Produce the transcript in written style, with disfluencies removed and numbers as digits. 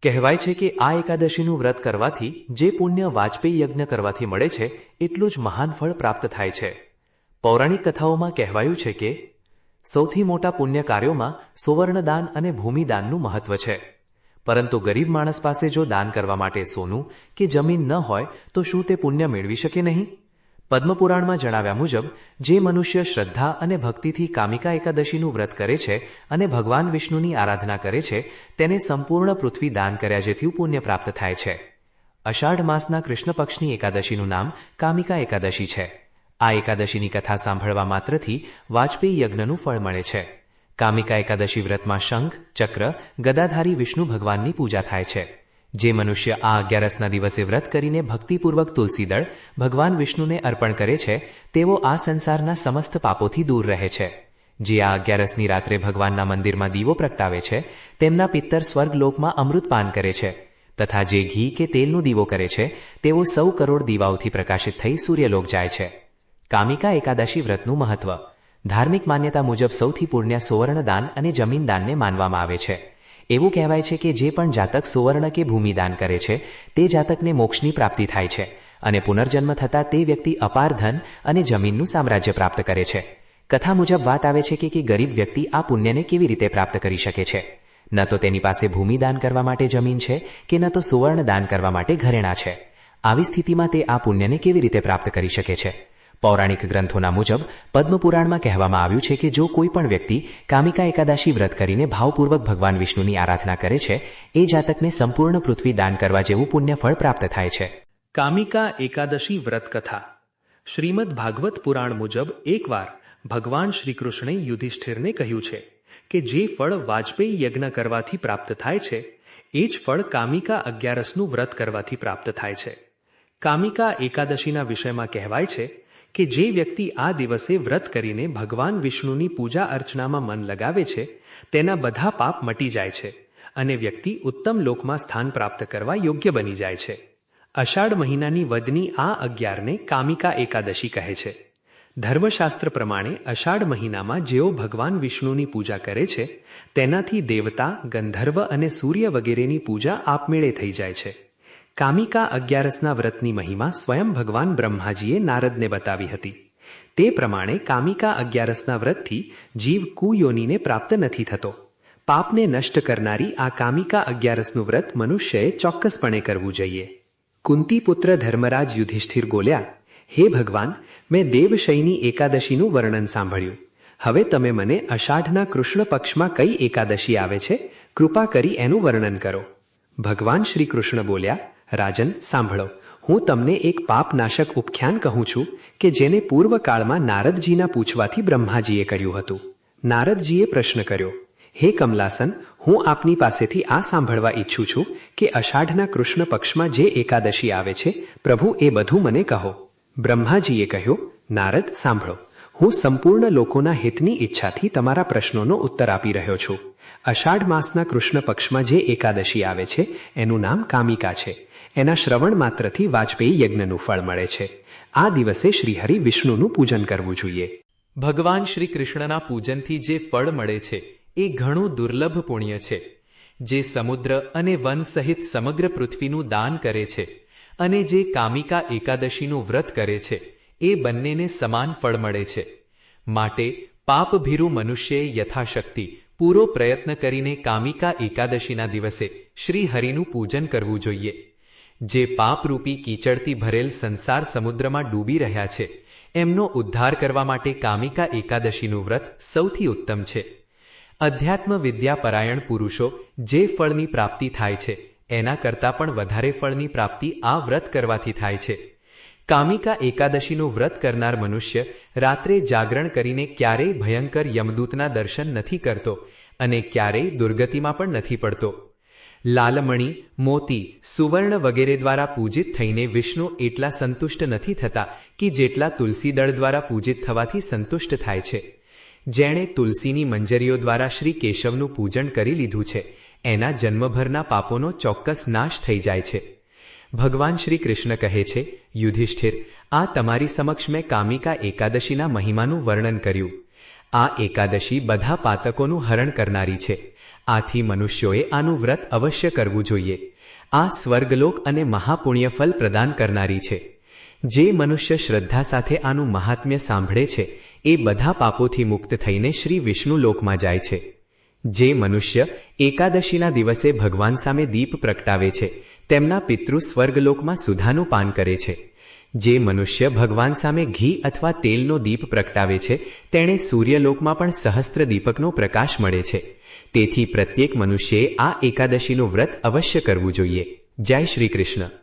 કહેવાય છે કે આ એકાદશીનું વ્રત કરવાથી જે પુણ્ય વાજપેયી યજ્ઞ કરવાથી મળે છે એટલું જ મહાન ફળ પ્રાપ્ત થાય છે। પૌરાણિક કથાઓમાં કહેવાયું છે કે સૌથી મોટા પુણ્ય કાર્યોમાં સુવર્ણદાન અને ભૂમિદાનનું મહત્વ છે, પરંતુ ગરીબ માણસ પાસે જો દાન કરવા માટે સોનું કે જમીન ન હોય તો શું તે પુણ્ય મેળવી શકે નહીં? પદ્મપુરાણમાં જણાવ્યા મુજબ જે મનુષ્ય શ્રદ્ધા અને ભક્તિથી કામિકા એકાદશીનું વ્રત કરે છે અને ભગવાન વિષ્ણુની આરાધના કરે છે તેને સંપૂર્ણ પૃથ્વી દાન કર્યા જેથી પુણ્ય પ્રાપ્ત થાય છે। અષાઢ માસના કૃષ્ણ પક્ષની એકાદશીનું નામ કામિકા એકાદશી છે। આ એકાદશીની કથા સાંભળવા માત્રથી વાજપેયી યજ્ઞનું ફળ મળે છે। કામિકા એકાદશી વ્રતમાં શંખ, ચક્ર, ગદાધારી વિષ્ણુ ભગવાનની પૂજા થાય છે। જે મનુષ્ય આ 11ના દિવસે વ્રત કરીને ભક્તિપૂર્વક તુલસીદળ ભગવાન વિષ્ણુને અર્પણ કરે છે તેઓ આ સંસારના સમસ્ત પાપોથી દૂર રહે છે। જે આ 11ની રાત્રે ભગવાનના મંદિરમાં દીવો પ્રગટાવે છે તેમના પિત્તર સ્વર્ગલોકમાં અમૃતપાન કરે છે, તથા જે ઘી કે તેલનો દીવો કરે છે તેઓ 100 કરોડ દીવાઓથી પ્રકાશિત થઈ સૂર્યલોક જાય છે। કામિકા એકાદશી વ્રતનું મહત્વ। ધાર્મિક માન્યતા મુજબ સૌથી પુણ્ય સુવર્ણદાન અને જમીનદાનને માનવામાં આવે છે। એવું કહેવાય છે કે જે પણ જાતક સુવર્ણ કે ભૂમિદાન કરે છે તે જાતકને મોક્ષની પ્રાપ્તિ થાય છે અને પુનર્જન્મ થતાં તે વ્યક્તિ અપાર ધન અને જમીનનું સામ્રાજ્ય પ્રાપ્ત કરે છે। કથા મુજબ વાત આવે છે કે ગરીબ વ્યક્તિ આ પુણ્યને કેવી રીતે પ્રાપ્ત કરી શકે છે? ન તો તેની પાસે ભૂમિદાન કરવા માટે જમીન છે કે ન તો સુવર્ણદાન કરવા માટે ઘરેણાં છે। આવી સ્થિતિમાં તે આ પુણ્યને કેવી રીતે પ્રાપ્ત કરી શકે છે? પૌરાણિક ગ્રંથોના મુજબ પદ્મપુરાણમાં કહેવામાં આવ્યું છે કે જો કોઈ પણ વ્યક્તિ કામિકા એકાદશી વ્રત કરીને ભાવપૂર્વક ભગવાન વિષ્ણુની આરાધના કરે છે એ જાતકને સંપૂર્ણ પૃથ્વી દાન કરવા જેવું પુણ્ય ફળ પ્રાપ્ત થાય છે। કામિકા એકાદશી વ્રત કથા। શ્રીમદ ભાગવત પુરાણ મુજબ એકવાર ભગવાન શ્રીકૃષ્ણે યુધિષ્ઠિરને કહ્યું છે કે જે ફળ વાજપેયી યજ્ઞ કરવાથી પ્રાપ્ત થાય છે એ જ ફળ કામિકા 11નું વ્રત કરવાથી પ્રાપ્ત થાય છે। કામિકા એકાદશીના વિષયમાં કહેવાય છે કે જે વ્યક્તિ આ દિવસે વ્રત કરીને ભગવાન વિષ્ણુની પૂજા અર્ચનામાં મન લગાવે છે તેના બધા પાપ મટી જાય છે અને વ્યક્તિ ઉત્તમ લોકમાં સ્થાન પ્રાપ્ત કરવા યોગ્ય બની જાય છે। અષાઢ મહિનાની વદની આ 11ને કામિકા એકાદશી કહે છે। ધર્મશાસ્ત્ર પ્રમાણે અષાઢ મહિનામાં જેઓ ભગવાન વિષ્ણુની પૂજા કરે છે તેનાથી દેવતા, ગંધર્વ અને સૂર્ય વગેરેની પૂજા આપમેળે થઈ જાય છે। કામિકા 11ના વ્રતની મહિમા સ્વયં ભગવાન બ્રહ્માજીએ નારદને બતાવી હતી। તે પ્રમાણે કામિકા 11ના વ્રતથી જીવ કુયોનીને પ્રાપ્ત નથી થતો। પાપને નષ્ટ કરનારી આ કામિકા 11નું વ્રત મનુષ્યએ ચોક્કસપણે કરવું જોઈએ। કુંતીપુત્ર ધર્મરાજ યુધિષ્ઠિર બોલ્યા, હે ભગવાન, મેં દેવશયની એકાદશીનું વર્ણન સાંભળ્યું। હવે તમે મને અષાઢના કૃષ્ણ પક્ષમાં કઈ એકાદશી આવે છે કૃપા કરી એનું વર્ણન કરો। ભગવાન શ્રી કૃષ્ણ બોલ્યા, રાજન સાંભળો, હું તમને એક પાપનાશક ઉપાખ્યાન કહું છું કે જેને પૂર્વકાળમાં નારદજીના પૂછવાથી બ્રહ્માજીએ કર્યું હતું। નારદજીએ પ્રશ્ન કર્યો, હે કમલાસન, હું આપની પાસેથી આ સાંભળવા ઈચ્છું છું કે અષાઢના કૃષ્ણ પક્ષમાં જે એકાદશી આવે છે પ્રભુ એ બધું મને કહો। બ્રહ્માજીએ કહ્યું, નારદ સાંભળો, હું સંપૂર્ણ લોકોના હિતની ઈચ્છાથી તમારા પ્રશ્નોનો ઉત્તર આપી રહ્યો છું। અષાઢ માસના કૃષ્ણ પક્ષમાં જે એકાદશી આવે છે એનું નામ કામિકા છે। એના શ્રવણ માત્રથી વાજપેયી યજ્ઞનું ફળ મળે છે। આ દિવસે શ્રીહરિ વિષ્ણુનું પૂજન કરવું જોઈએ। ભગવાન શ્રી કૃષ્ણના પૂજનથી જે ફળ મળે છે એ ઘણું દુર્લભ પુણ્ય છે। જે સમુદ્ર અને વન સહિત સમગ્ર પૃથ્વીનું દાન કરે છે અને જે કામિકા એકાદશીનું વ્રત કરે છે એ બંનેને સમાન ફળ મળે છે। માટે પાપભીરુ મનુષ્યએ યથાશક્તિ પૂરો પ્રયત્ન કરીને કામિકા એકાદશીના દિવસે શ્રી હરિનું પૂજન કરવું જોઈએ। જે પાપરૂપી કીચડથી ભરેલ સંસાર સમુદ્રમાં ડૂબી રહ્યા છે એમનો ઉદ્ધાર કરવા માટે કામિકા એકાદશીનું વ્રત સૌથી ઉત્તમ છે। અધ્યાત્મ વિદ્યાપરાયણ પુરુષો જે ફળની પ્રાપ્તિ થાય છે એના કરતાં પણ વધારે ફળની પ્રાપ્તિ આ વ્રત કરવાથી થાય છે। કામિકા એકાદશીનું વ્રત કરનાર મનુષ્ય રાત્રે જાગરણ કરીને ક્યારેય ભયંકર યમદૂતના દર્શન નથી કરતો અને ક્યારેય દુર્ગતિમાં પણ નથી પડતો। લાલમણી, મોતી, સુવર્ણ વગેરે દ્વારા પૂજિત થઈને વિષ્ણુ એટલા સંતુષ્ટ નથી થતા કે જેટલા તુલસી દળ દ્વારા પૂજિત થવાથી સંતુષ્ટ થાય છે। જેણે તુલસીની મંજરીઓ દ્વારા શ્રી કેશવનું પૂજન કરી લીધું છે એના જન્મભરના પાપોનો ચોક્કસ નાશ થઈ જાય છે। ભગવાન શ્રી કૃષ્ણ કહે છે, યુધિષ્ઠિર, આ તમારી સમક્ષ મેં કામિકા એકાદશીના મહિમાનું વર્ણન કર્યું। આ એકાદશી બધા પાતકોનું હરણ કરનારી છે. આથી મનુષ્યોએ આનું વ્રત અવશ્ય કરવું જોઈએ. આ સ્વર્ગલોક અને મહાપુણ્યફલ પ્રદાન કરનારી છે. જે મનુષ્ય શ્રદ્ધા સાથે આનું મહાત્મ્ય સાંભળે છે એ બધા પાપોથી મુક્ત થઈને શ્રી વિષ્ણુ લોકમાં જાય છે. જે મનુષ્ય એકાદશીના દિવસે ભગવાન સામે દીપ પ્રગટાવે છે તેમના પિતૃ સ્વર્ગલોકમાં સુધાનું પાન કરે છે. જે મનુષ્ય ભગવાન સામે ઘી અથવા તેલનો દીપ પ્રગટાવે છે તેણે સૂર્યલોકમાં પણ સહસ્ત્ર દીપકનો પ્રકાશ મળે છે. તેથી પ્રત્યેક મનુષ્યએ આ એકાદશીનું વ્રત અવશ્ય કરવું જોઈએ. જય શ્રી કૃષ્ણ.